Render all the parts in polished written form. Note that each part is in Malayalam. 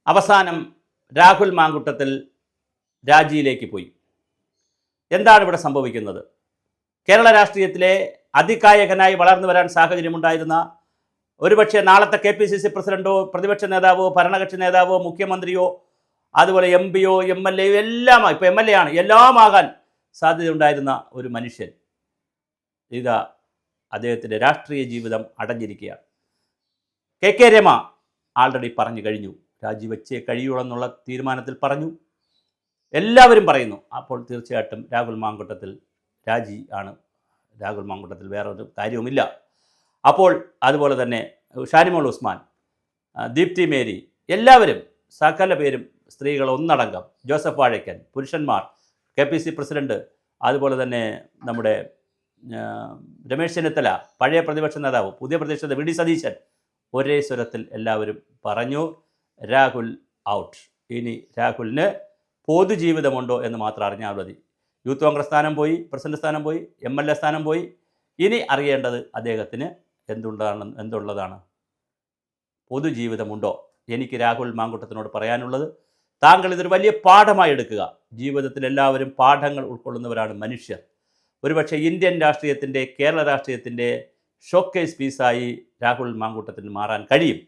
അവസാനം രാഹുൽ മാങ്കുട്ടത്തിൽ രാജിയിലേക്ക് പോയി. എന്താണ് ഇവിടെ സംഭവിക്കുന്നത്? കേരള രാഷ്ട്രീയത്തിലെ അതികായകനായി വളർന്നു വരാൻ സാഹചര്യമുണ്ടായിരുന്ന, ഒരുപക്ഷെ നാളത്തെ KPCC പ്രസിഡന്റോ പ്രതിപക്ഷ നേതാവോ ഭരണകക്ഷി നേതാവോ മുഖ്യമന്ത്രിയോ അതുപോലെ MP യോ MLA യോ എല്ലാം, ഇപ്പോൾ MLA ആണ്, എല്ലാമാകാൻ സാധ്യതയുണ്ടായിരുന്ന ഒരു മനുഷ്യൻ ഇതാ അദ്ദേഹത്തിൻ്റെ രാഷ്ട്രീയ ജീവിതം അടഞ്ഞിരിക്കുകയാണ്. KK രമ ആൾറെഡി പറഞ്ഞു കഴിഞ്ഞു, രാജിവെച്ചേ കഴിയുള്ളെന്നുള്ള തീരുമാനത്തിൽ പറഞ്ഞു. എല്ലാവരും പറയുന്നു. അപ്പോൾ തീർച്ചയായിട്ടും രാഹുൽ മാങ്കുട്ടത്തിൽ രാജി ആണ്. രാഹുൽ മാങ്കുട്ടത്തിൽ വേറൊരു കാര്യവുമില്ല. അപ്പോൾ അതുപോലെ തന്നെ ഷാനിമോൾ ഉസ്മാൻ, ദീപ്തി മേരി, എല്ലാവരും സകല പേരും, സ്ത്രീകൾ ഒന്നടങ്കം, ജോസഫ് വാഴയ്ക്കൻ, പുരുഷന്മാർ, KPCC പ്രസിഡന്റ്, അതുപോലെ തന്നെ നമ്മുടെ രമേശ് ചെന്നിത്തല, പഴയ പ്രതിപക്ഷ നേതാവ്, പുതിയ പ്രതിപക്ഷ നേതാവ് VD സതീശൻ, ഒരേ സ്വരത്തിൽ എല്ലാവരും പറഞ്ഞു രാഹുൽ ഔട്ട്. ഇനി രാഹുലിന് പൊതുജീവിതമുണ്ടോ എന്ന് മാത്രം അറിഞ്ഞാൽ മതി. യൂത്ത് കോൺഗ്രസ് സ്ഥാനം പോയി, പ്രസിഡന്റ് സ്ഥാനം പോയി, MLA സ്ഥാനം പോയി. ഇനി അറിയേണ്ടത് അദ്ദേഹത്തിന് എന്തുള്ളതാണ്, പൊതുജീവിതമുണ്ടോ? എനിക്ക് രാഹുൽ മാങ്കുട്ടത്തിനോട് പറയാനുള്ളത്, താങ്കൾ ഇതൊരു വലിയ പാഠമായി എടുക്കുക. ജീവിതത്തിൽ എല്ലാവരും പാഠങ്ങൾ ഉൾക്കൊള്ളുന്നവരാണ് മനുഷ്യർ. ഒരുപക്ഷെ ഇന്ത്യൻ രാഷ്ട്രീയത്തിൻ്റെ, കേരള രാഷ്ട്രീയത്തിൻ്റെ ഷോക്കേസ് പീസായി രാഹുൽ മാങ്കുട്ടത്തിന് മാറാൻ കഴിയും.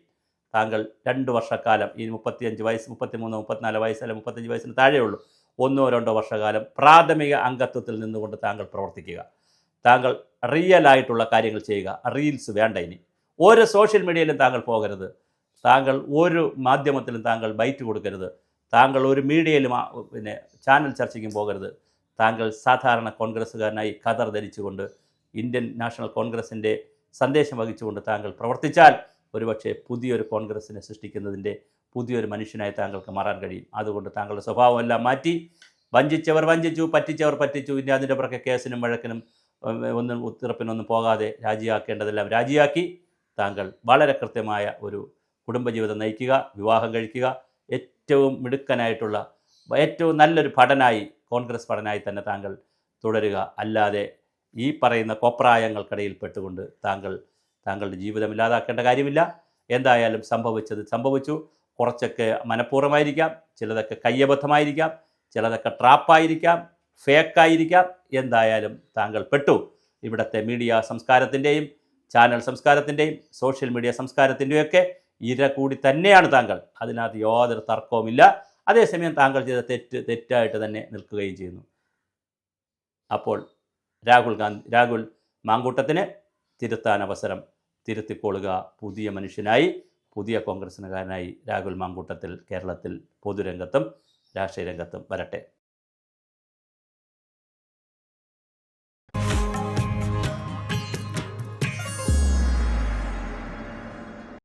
താങ്കൾ 2 വർഷക്കാലം, ഈ 35 വയസ്സ്, 33, 34 വയസ്സ്, അല്ല 35 വയസ്സിന് താഴെയുള്ളൂ, 1-2 വർഷക്കാലം പ്രാഥമിക അംഗത്വത്തിൽ നിന്നുകൊണ്ട് താങ്കൾ പ്രവർത്തിക്കുക. താങ്കൾ റിയലായിട്ടുള്ള കാര്യങ്ങൾ ചെയ്യുക. റീൽസ് വേണ്ട. ഇനി ഒരു സോഷ്യൽ മീഡിയയിലും താങ്കൾ പോകരുത്. താങ്കൾ ഒരു മാധ്യമത്തിലും താങ്കൾ ബൈറ്റ് കൊടുക്കരുത്. താങ്കൾ ഒരു മീഡിയയിലും ചാനൽ ചർച്ചയ്ക്കും പോകരുത്. താങ്കൾ സാധാരണ കോൺഗ്രസ്സുകാരനായി ഖദർ ധരിച്ചുകൊണ്ട് ഇന്ത്യൻ നാഷണൽ കോൺഗ്രസിൻ്റെ സന്ദേശം വഹിച്ചുകൊണ്ട് താങ്കൾ പ്രവർത്തിച്ചാൽ ഒരുപക്ഷെ പുതിയൊരു കോൺഗ്രസ്സിനെ സൃഷ്ടിക്കുന്നതിൻ്റെ പുതിയൊരു മനുഷ്യനായി താങ്കൾക്ക് മാറാൻ കഴിയും. അതുകൊണ്ട് താങ്കളുടെ സ്വഭാവമെല്ലാം മാറ്റി, വഞ്ചിച്ചവർ വഞ്ചിച്ചു, പറ്റിച്ചവർ പറ്റിച്ചു, ഇനി അതിൻ്റെ പുറകെ കേസിനും വഴക്കിനും ഒന്നും ഉത്തരപ്പിനൊന്നും പോകാതെ രാജിയാക്കേണ്ടതെല്ലാം രാജിയാക്കി താങ്കൾ വളരെ കൃത്യമായ ഒരു കുടുംബജീവിതം നയിക്കുക, വിവാഹം കഴിക്കുക. ഏറ്റവും മിടുക്കനായിട്ടുള്ള, ഏറ്റവും നല്ലൊരു ഭടനായി, കോൺഗ്രസ് ഭടനായി തന്നെ താങ്കൾ തുടരുക. അല്ലാതെ ഈ പറയുന്ന കോപ്രായങ്ങൾക്കിടയിൽ പെട്ടുകൊണ്ട് താങ്കളുടെ ജീവിതം ഇല്ലാതാക്കേണ്ട കാര്യമില്ല. എന്തായാലും സംഭവിച്ചത് സംഭവിച്ചു. കുറച്ചൊക്കെ മനഃപൂർവ്വമായിരിക്കാം, ചിലതൊക്കെ കയ്യബദ്ധമായിരിക്കാം, ചിലതൊക്കെ ട്രാപ്പായിരിക്കാം, ഫേക്കായിരിക്കാം. എന്തായാലും താങ്കൾ പെട്ടു. ഇവിടുത്തെ മീഡിയ സംസ്കാരത്തിൻ്റെയും ചാനൽ സംസ്കാരത്തിൻ്റെയും സോഷ്യൽ മീഡിയ സംസ്കാരത്തിൻ്റെയൊക്കെ ഇര കൂടി തന്നെയാണ് താങ്കൾ. അതിനകത്ത് യാതൊരു തർക്കവുമില്ല. അതേസമയം താങ്കൾ ചെയ്ത തെറ്റായിട്ട് തന്നെ നിൽക്കുകയും ചെയ്യുന്നു. അപ്പോൾ രാഹുൽ മാങ്കൂട്ടത്തിന് തിരുത്താൻ അവസരം, തിരുത്തിക്കൊള്ളുക. പുതിയ മനുഷ്യനായി, പുതിയ കോൺഗ്രസ്സുകാരനായി രാഹുൽ മാങ്കൂട്ടത്തിൽ കേരളത്തിൽ പൊതുരംഗത്തും രാഷ്ട്രീയ രംഗത്തും വരട്ടെ.